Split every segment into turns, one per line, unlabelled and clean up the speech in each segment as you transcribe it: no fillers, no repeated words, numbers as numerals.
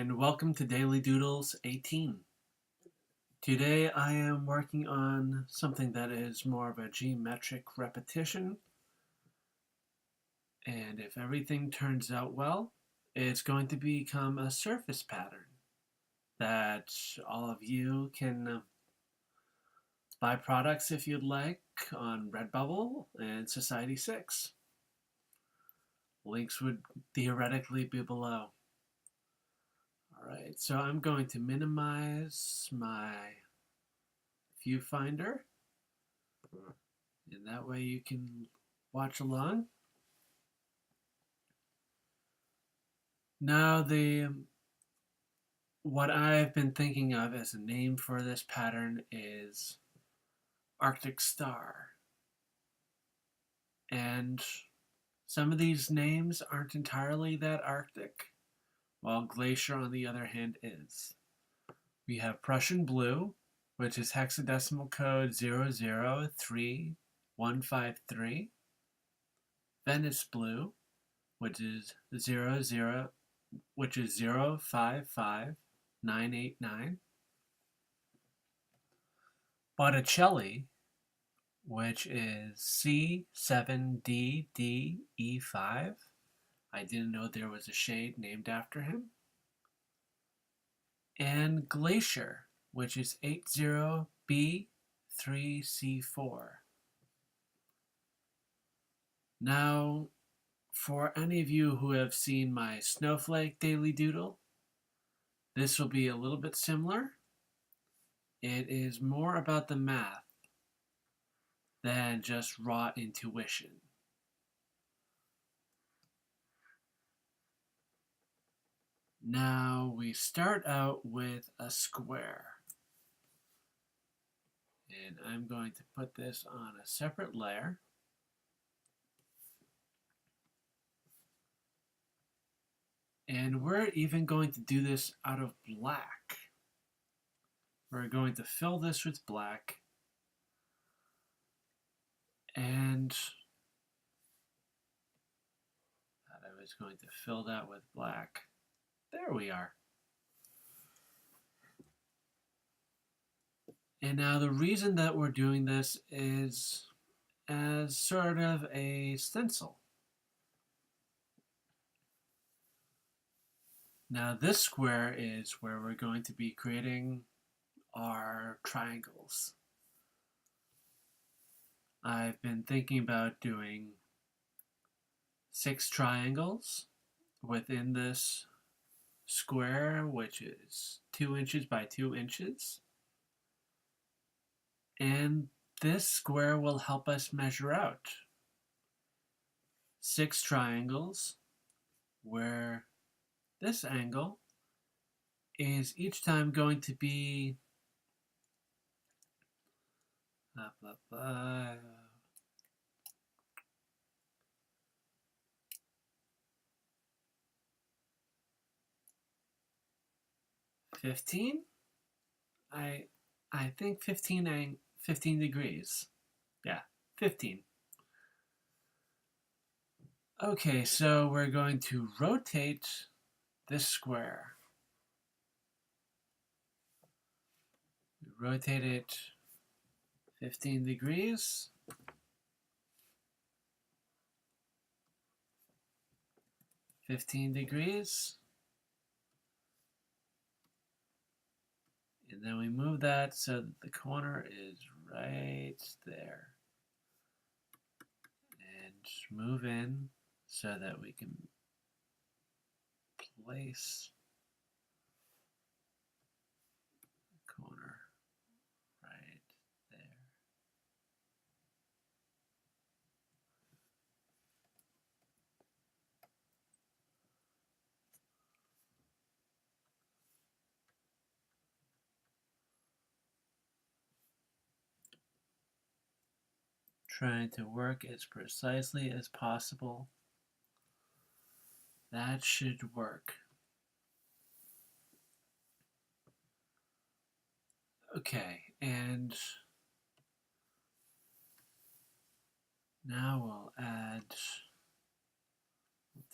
and welcome to Daily Doodles 18. Today I am working on something that is more of a geometric repetition, and if everything turns out well, it's going to become a surface pattern that all of you can buy products if you'd like on Redbubble and Society 6. Links would theoretically be below. Alright, so I'm going to minimize my viewfinder, and that way you can watch along. Now what I've been thinking of as a name for this pattern is Arctic Star. And some of these names aren't entirely that Arctic, while Glacier on the other hand is. We have Prussian Blue, which is hexadecimal code 003153. Venice Blue, which is 055989. Botticelli, which is C7DDE5. I didn't know there was a shade named after him. And Glacier, which is 80B3C4. Now, for any of you who have seen my Snowflake Daily Doodle, this will be a little bit similar. It is more about the math than just raw intuition. Now we start out with a square. And I'm going to put this on a separate layer. And we're even going to do this out of black. We're going to fill this with black. And I was going to fill that with black. There we are. And now the reason that we're doing this is as sort of a stencil. Now this square is where we're going to be creating our triangles. I've been thinking about doing 6 triangles within this square, which is 2 inches by 2 inches. And this square will help us measure out 6 triangles where this angle is each time going to be 15. I think 15 degrees. Yeah, 15. Okay, so we're going to rotate this square. Rotate it 15 degrees. 15 degrees. And then we move that so that the corner is right there. And move in so that we can place the corner right there. Trying to work as precisely as possible. That should work. Okay, and now we'll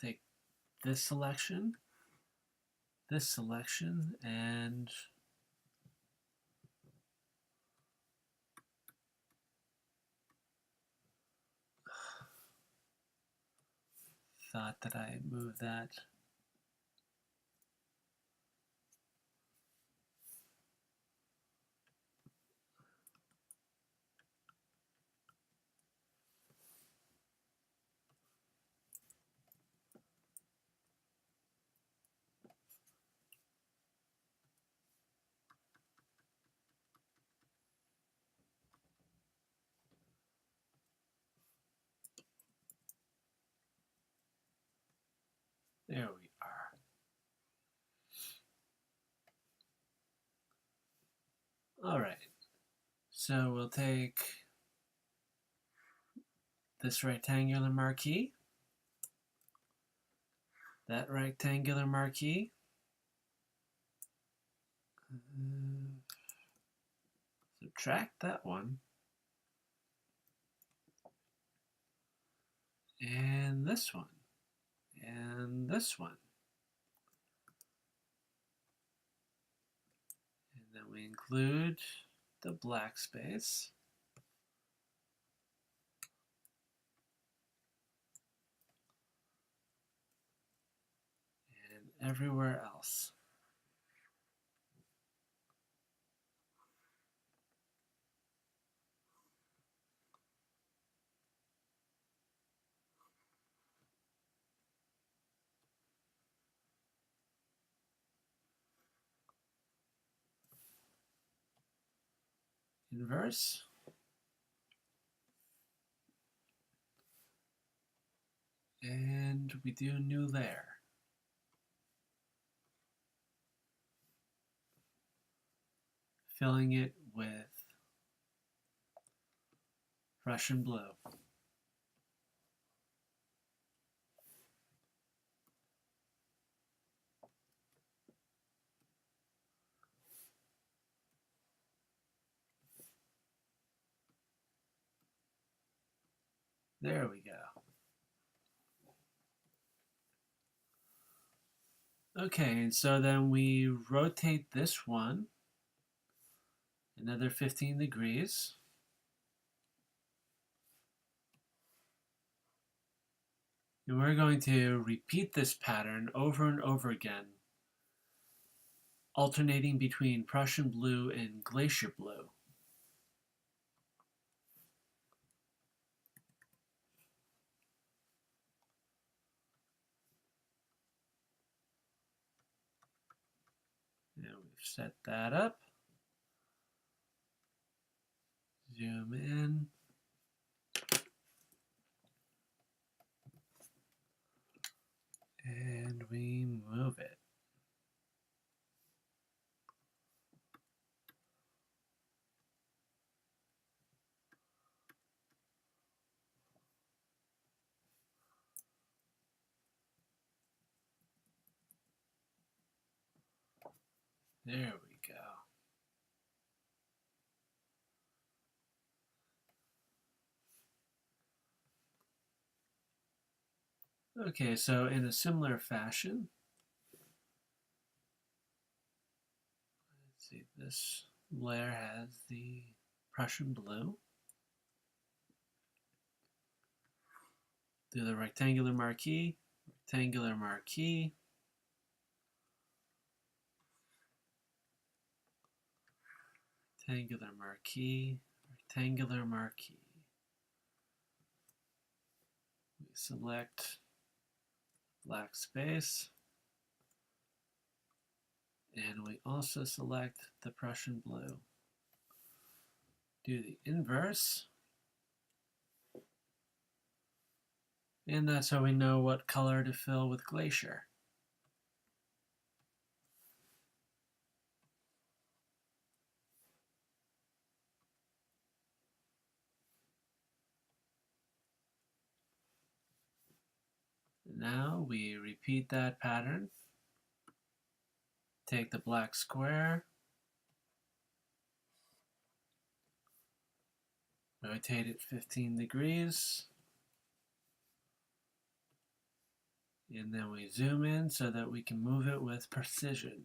take this selection this selection and thought that I moved that. There we are. All right, so we'll take this rectangular marquee, that rectangular marquee, subtract that one, and this one, and this one. And then we include the black space. And everywhere else. Inverse. And we do a new layer. Filling it with Prussian blue. There we go. Okay, and so then we rotate this one another 15 degrees. And we're going to repeat this pattern over and over again, alternating between Prussian blue and glacier blue. And we've set that up. Zoom in. And we move it. There we go. Okay, so in a similar fashion, let's see, this layer has the Prussian blue. Do the rectangular marquee, rectangular marquee, rectangular marquee, rectangular marquee. We select black space, and we also select the Prussian blue. Do the inverse, and that's how we know what color to fill with glacier. Now we repeat that pattern. Take the black square, rotate it 15 degrees, And then we zoom in so that we can move it with precision.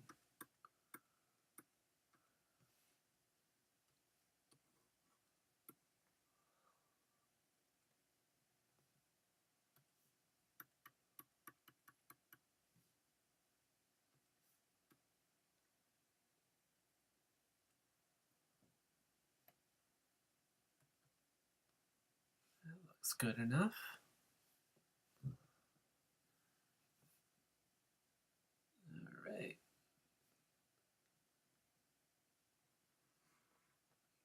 That looks good enough. All right.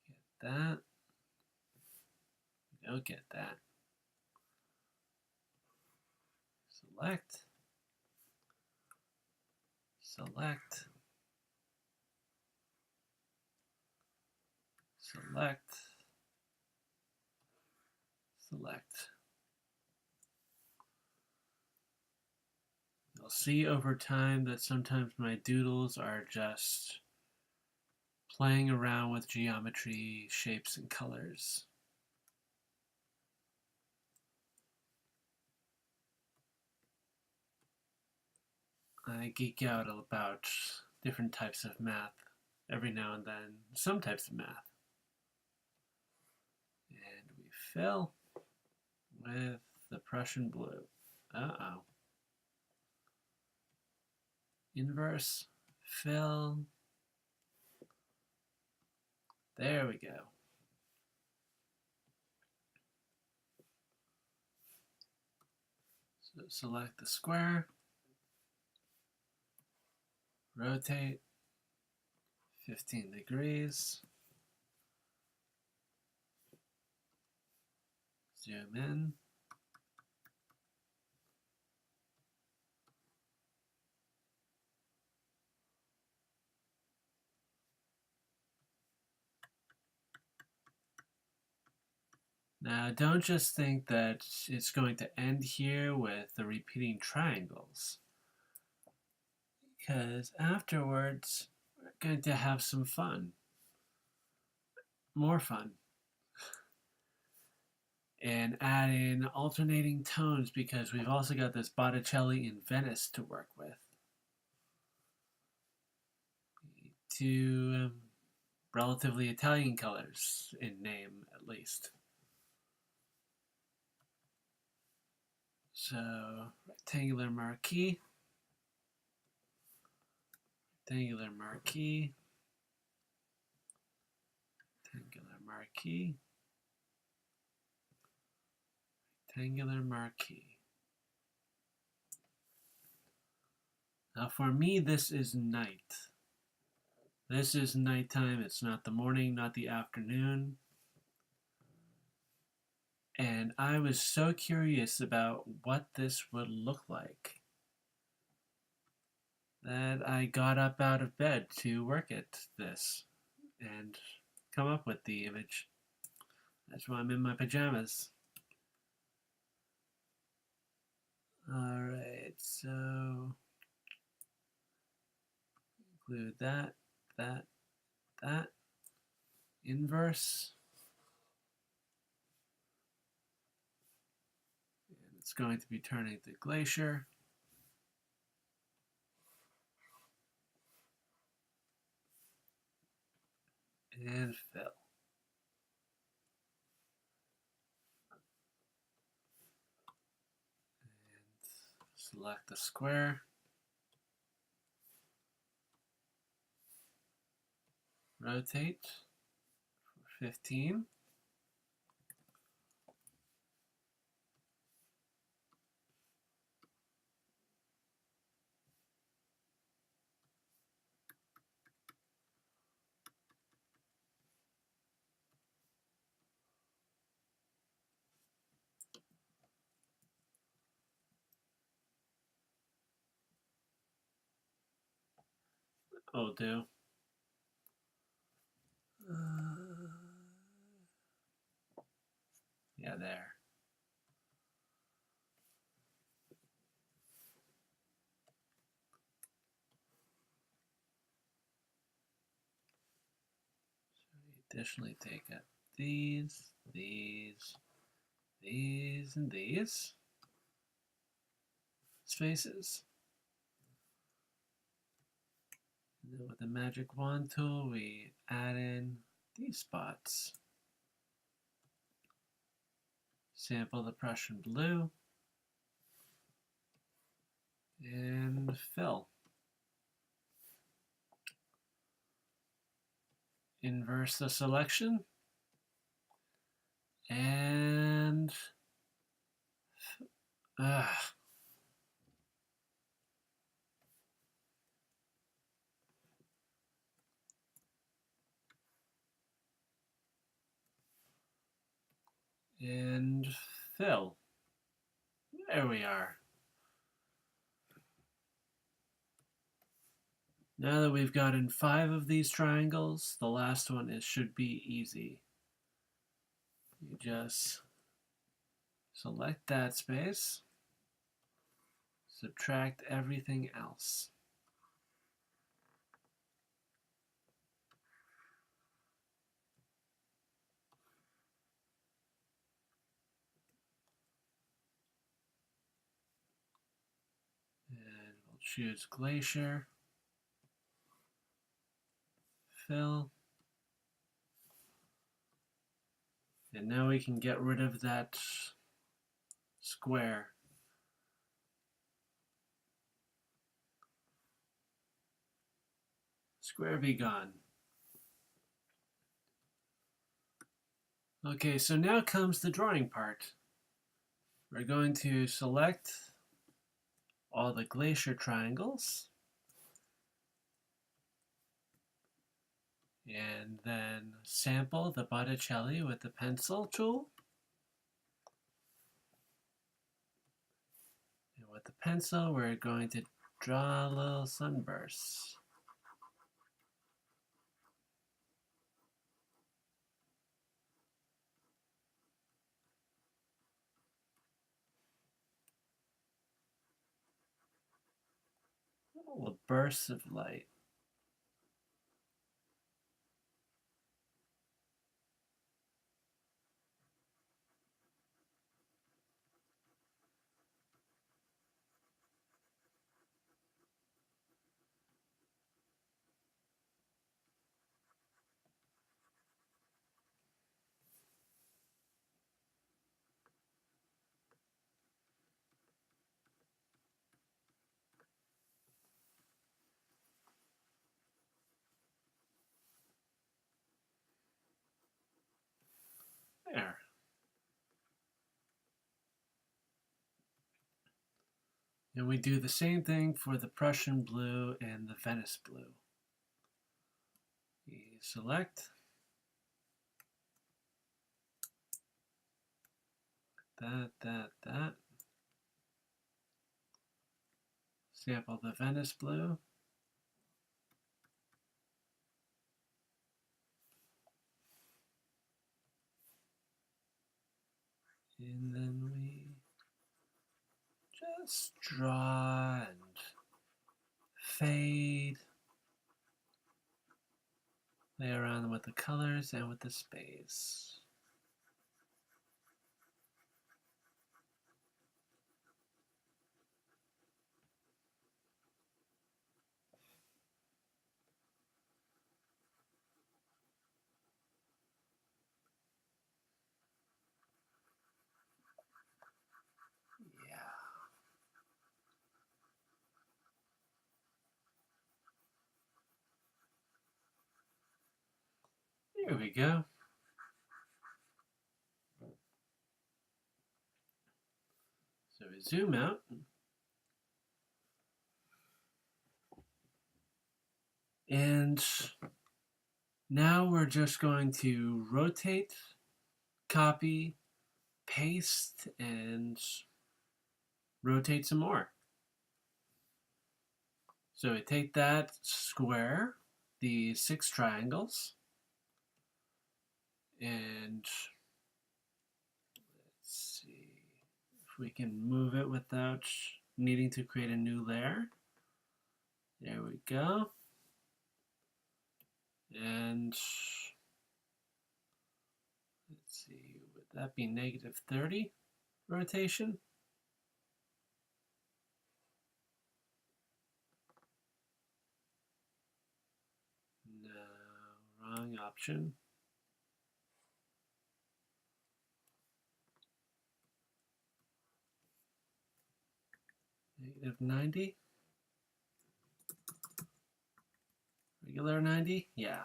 Get that. We don't get that. Select. Select. Select. Select. You'll see over time that sometimes my doodles are just playing around with geometry, shapes, and colors. I geek out about different types of math every now and then, some types of math. And we fill with the Prussian blue. Uh-oh. Inverse, fill. There we go. So select the square, rotate 15 degrees, zoom in. Now, don't just think that it's going to end here with the repeating triangles, because afterwards, we're going to have some fun. More fun. And add in alternating tones because we've also got this Botticelli in Venice to work with. Two relatively Italian colors in name, at least. So, rectangular marquee, rectangular marquee, rectangular marquee, rectangular marquee. Now for me, this is night. This is nighttime. It's not the morning, not the afternoon. And I was so curious about what this would look like that I got up out of bed to work at this and come up with the image. That's why I'm in my pajamas. Alright, so include that, that, that. Inverse. And it's going to be turning to glacier. And fill. And select the square. Rotate for 15. Will do. Yeah, there. So we additionally take up these, and these. faces. And then with the magic wand tool, we add in these spots. Sample the Prussian blue and fill. Inverse the selection and and fill. There we are. Now that we've gotten 5 of these triangles, the last one should be easy. You just select that space, subtract everything else. And we'll choose glacier, fill, and now we can get rid of that square. Square be gone. Okay, so now comes the drawing part. We're going to select all the glacier triangles and then sample the Botticelli with the pencil tool. And with the pencil, we're going to draw a little sunburst. Little bursts of light. There. And we do the same thing for the Prussian blue and the Venice blue. We select that. Sample the Venice blue. And then we just draw and fade. Play around with the colors and with the space. Yeah. Here we go. So we zoom out. And now we're just going to rotate, copy, paste, and rotate some more. So we take that square, the 6 triangles, and let's see if we can move it without needing to create a new layer. There we go. And let's see, would that be -30 rotation? drawing option. -90. Regular 90? Yeah.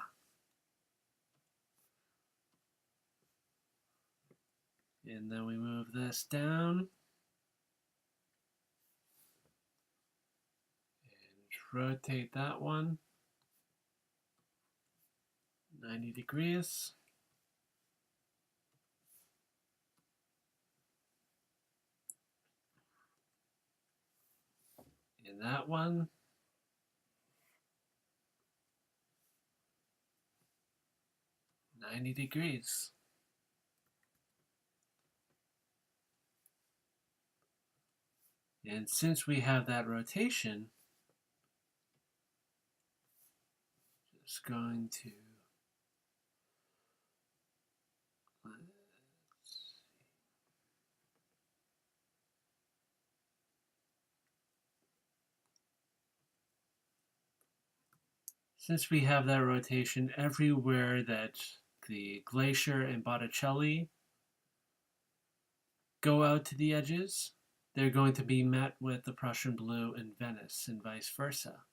And then we move this down. And rotate that one 90 degrees. And that one 90 degrees. And since we have that rotation, just going to since we have that rotation everywhere that the glacier and Botticelli go out to the edges, they're going to be met with the Prussian blue in Venice and vice versa.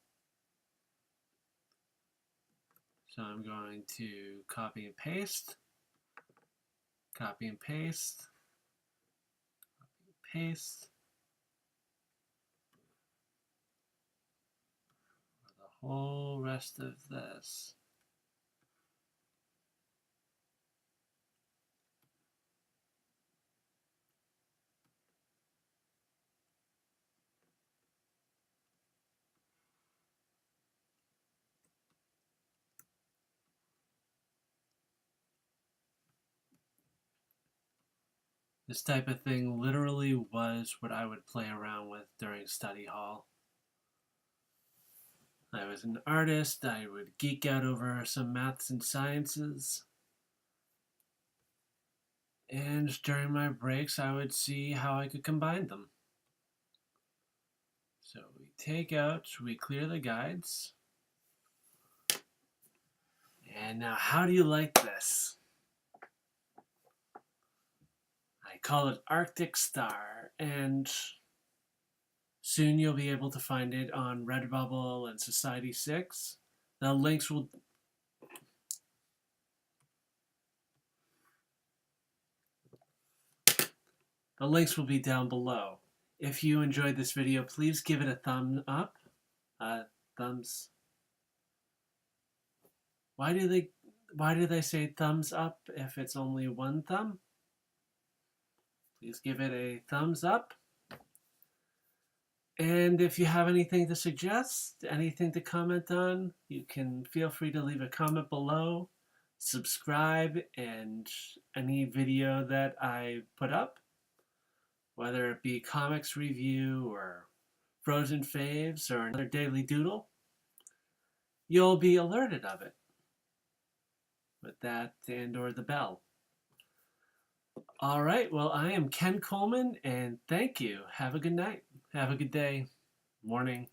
So I'm going to copy and paste, copy and paste, copy and paste for the whole rest of this. This type of thing literally was what I would play around with during study hall. I was an artist, I would geek out over some maths and sciences. And during my breaks, I would see how I could combine them. So we take out, we clear the guides. And now, how do you like this? I call it Arctic Star, and soon you'll be able to find it on Redbubble and Society6. The links will be down below. If you enjoyed this video, please give it a thumb up. Thumbs. Why do they say thumbs up if it's only one thumb? Please give it a thumbs up. And if you have anything to suggest, anything to comment on, you can feel free to leave a comment below, subscribe, and any video that I put up, whether it be comics review or Frozen faves or another daily doodle, you'll be alerted of it with that and or the bell. All right, well, I am Ken Coleman, and thank you. Have a good night. Have a good day, morning.